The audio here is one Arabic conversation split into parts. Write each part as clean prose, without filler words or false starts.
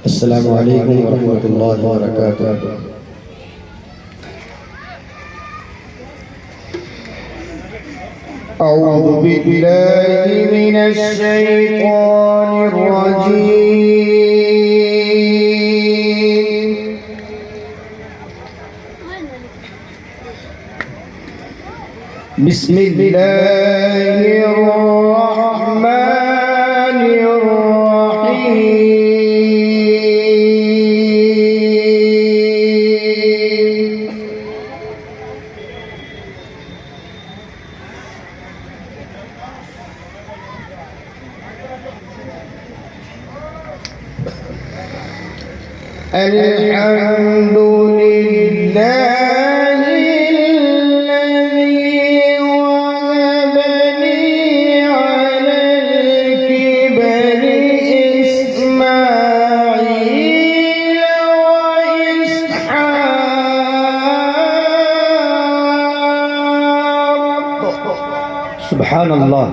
السلام عليكم ورحمة الله وبركاته. أعوذ بالله من الشيطان الرجيم. بسم الله الرحمن الرحيم. الحمد لله الذي وهب لي على الكبر إسماعيل وإسحاق. سبحان الله.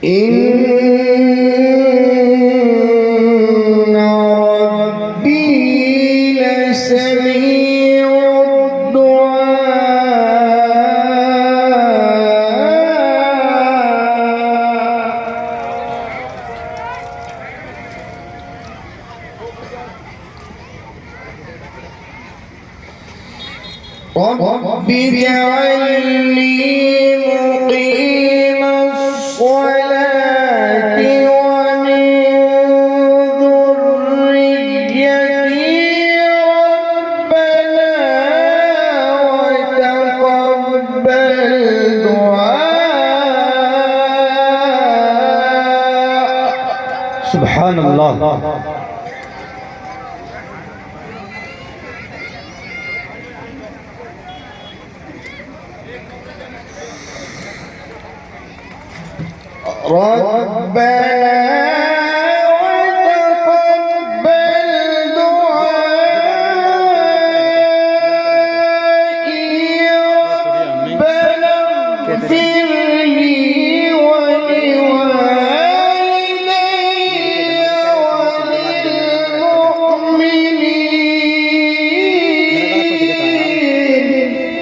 إن ربي لسميع الدعاء. رب اجعلني مقيم الصلاة ومن ذريتي ربنا وتقبل دعاء. سبحان الله. ربنا وتقبل دعائي ربنا اغفر لي